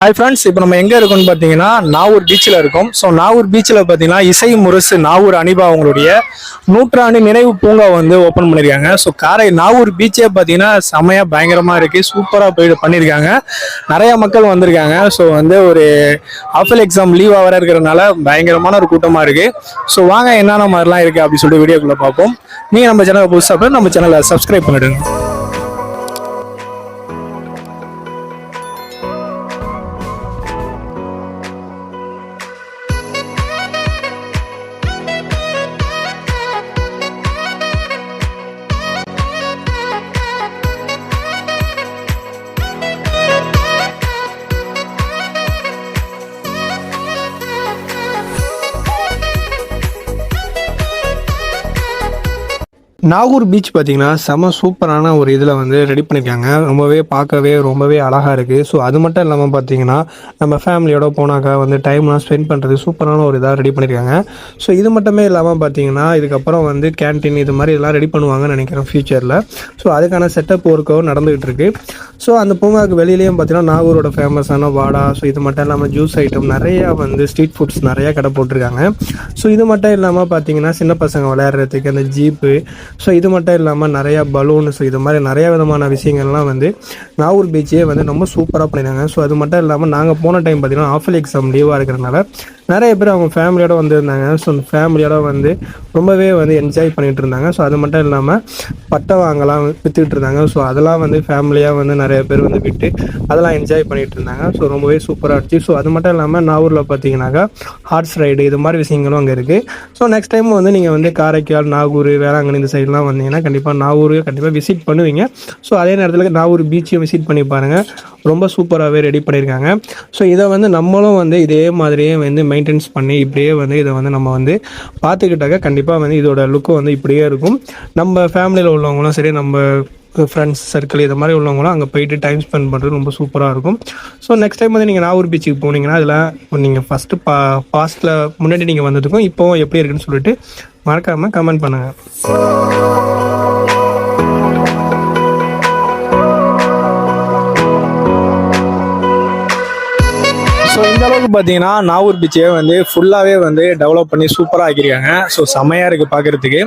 Hi friends, இப்போ நம்ம எங்கே இருக்கோம்னு பார்த்தீங்கன்னா நாகூர் பீச்சில் இருக்கோம். ஸோ நாகூர் பீச்சில் பார்த்தீங்கன்னா இசை முரசு நாகூர் அனிபா அவங்களுடைய நூற்றாண்டு நினைவு பூங்கா வந்து ஓப்பன் பண்ணியிருக்காங்க. ஸோ நாகூர் பீச்சே பார்த்தீங்கன்னா செமையாக பயங்கரமாக இருக்குது, சூப்பராக பண்ணியிருக்காங்க. நிறையா மக்கள் வந்திருக்காங்க. ஸோ வந்து ஒரு ஆஃபல் எக்ஸாம் லீவாக வர இருக்கிறதுனால பயங்கரமான ஒரு கூட்டமாக இருக்குது. ஸோ வாங்க என்னென்ன மாதிரிலாம் இருக்குது அப்படின்னு சொல்லிட்டு வீடியோக்குள்ளே பார்ப்போம். நீங்கள் நம்ம சேனலை புதுசாக நம்ம சேனலை சப்ஸ்கிரைப் பண்ணிடுங்க. நாகூர் பீச் பார்த்தீங்கன்னா செம சூப்பரான ஒரு இதில் வந்து ரெடி பண்ணியிருக்காங்க. பார்க்கவே ரொம்பவே அழகாக இருக்குது. ஸோ அது மட்டும் இல்லாமல் பார்த்தீங்கன்னா நம்ம ஃபேமிலியோட போனாக்கா வந்து டைம்லாம் ஸ்பெண்ட் பண்ணுறது சூப்பரான ஒரு இதாக ரெடி பண்ணியிருக்காங்க. ஸோ இது மட்டுமே இல்லாமல் பார்த்தீங்கன்னா இதுக்கப்புறம் வந்து கேன்டீன் இது மாதிரி இதெல்லாம் ரெடி பண்ணுவாங்கன்னு நினைக்கிறேன் ஃபியூச்சரில். ஸோ அதுக்கான செட்டப் ஒர்க்கும் நடந்துகிட்டு இருக்கு. ஸோ அந்த பூங்காவுக்கு வெளியிலேயும் பார்த்தீங்கன்னா நாகூரோட ஃபேமஸான வாடா, ஸோ இது மட்டும் இல்லாமல் ஜூஸ் ஐட்டம் நிறையா வந்து ஸ்ட்ரீட் ஃபுட்ஸ் நிறையா கடை போட்டிருக்காங்க. ஸோ இது மட்டும் இல்லாமல் பார்த்தீங்கன்னா சின்ன பசங்க விளையாடுறதுக்கு அந்த ஜீப்பு, ஸோ இது மட்டும் இல்லாமல் நிறையா பலூன், ஸோ இது மாதிரி நிறையா விதமான விஷயங்கள்லாம் வந்து நாகூர் பீச்சே வந்து ரொம்ப சூப்பராக பண்ணியிருந்தாங்க. ஸோ அது மட்டும் இல்லாமல் நாங்கள் போன டைம் பார்த்தீங்கன்னா ஆஃபல் எக்ஸாம் லீவாக இருக்கிறதுனால நிறைய பேர் அவங்க ஃபேமிலியோடு வந்திருந்தாங்க. ஸோ அந்த ஃபேமிலியோட வந்து ரொம்பவே வந்து என்ஜாய் பண்ணிகிட்டு இருந்தாங்க. ஸோ அது மட்டும் இல்லாமல் பட்டை வாங்கலாம் விற்றுக்கிட்டு இருந்தாங்க. ஸோ அதெல்லாம் வந்து ஃபேமிலியாக வந்து நிறைய பேர் வந்து விட்டு அதெல்லாம் என்ஜாய் பண்ணிகிட்டு இருந்தாங்க. ஸோ ரொம்பவே சூப்பராக இருந்துச்சு. ஸோ அது மட்டும் இல்லாமல் நாகூரில் பார்த்தீங்கன்னாக்கா ஹார்ஸ் ரைடு இது மாதிரி விஷயங்களும் அங்கே இருக்குது. ஸோ நெக்ஸ்ட் டைம் வந்து நீங்கள் வந்து காரைக்கால், நாகூர், வேளாங்கண்ணி இந்த சைட்லாம் வந்தீங்கன்னா கண்டிப்பாக நாகூர் கண்டிப்பாக விசிட் பண்ணுவீங்க. ஸோ அதே நேரத்தில் நாகூர் பீச்சையும் விசிட் பண்ணி பாருங்கள், ரொம்ப சூப்பராகவே ரெடி பண்ணியிருக்காங்க. ஸோ இதை வந்து நம்மளும் வந்து இதே மாதிரியே வந்து மெயின்டைன்ஸ் பண்ணி இப்படியே வந்து இதை வந்து நம்ம வந்து பார்த்துக்கிட்டாக்க கண்டிப்பாக வந்து இதோட லுக்கு வந்து இப்படியே இருக்கும். நம்ம ஃபேமிலியில் உள்ளவங்களும் சரி, நம்ம ஃப்ரெண்ட்ஸ் சர்க்கிள் இது மாதிரி உள்ளவங்களும் அங்கே போயிட்டு டைம் ஸ்பெண்ட் பண்ணுறது ரொம்ப சூப்பராக இருக்கும். ஸோ நெக்ஸ்ட் டைம் வந்து நீங்கள் நாகூர் பீச்சுக்கு போனீங்கன்னா அதில் நீங்கள் ஃபஸ்ட்டு பாஸ்ட்டில் முன்னாடி நீங்கள் வந்ததுக்கும் இப்போ எப்படி இருக்குன்னு சொல்லிட்டு மறக்காமல் கமெண்ட் பண்ணுங்கள். ஸோ இந்த அளவுக்கு பார்த்தீங்கன்னா நாகூர் பீச்சே வந்து ஃபுல்லாகவே வந்து டெவலப் பண்ணி சூப்பராக ஆக்கியிருக்காங்க. ஸோ செம்மையாக இருக்குது பார்க்குறதுக்கு.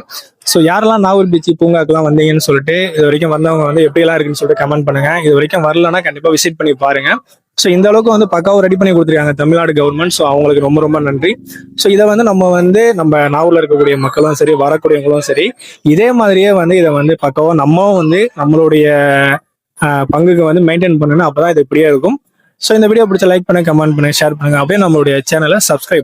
ஸோ யாரெல்லாம் நாகூர் பீச் பூங்காக்கெல்லாம் வந்தீங்கன்னு சொல்லிட்டு இது வரைக்கும் வந்தவங்க வந்து எப்படியெல்லாம் இருக்குன்னு சொல்லிட்டு கமெண்ட் பண்ணுங்கள். இது வரைக்கும் வரலன்னா கண்டிப்பாக விசிட் பண்ணி பாருங்கள். ஸோ இந்த அளவுக்கு வந்து பக்காவும் ரெடி பண்ணி கொடுத்துருக்காங்க தமிழ்நாடு கவர்மெண்ட். ஸோ அவங்களுக்கு ரொம்ப ரொம்ப நன்றி. ஸோ இதை வந்து நம்ம நாகூரில் இருக்கக்கூடிய மக்களும் சரி, வரக்கூடியவங்களும் சரி, இதே மாதிரியே வந்து இதை வந்து பக்காவும் நம்மவும் வந்து நம்மளுடைய பங்குக்கு வந்து மெயின்டைன் பண்ணணும். அப்போ தான் இது இப்படியே இருக்கும். ஸோ இந்த வீடியோ பிடிச்ச லைக் பண்ணுங்க, கமெண்ட் பண்ணுங்க, ஷேர் பண்ணுங்க. அப்படியே நம்மளுடைய சேனலை சப்ஸ்கிரைப்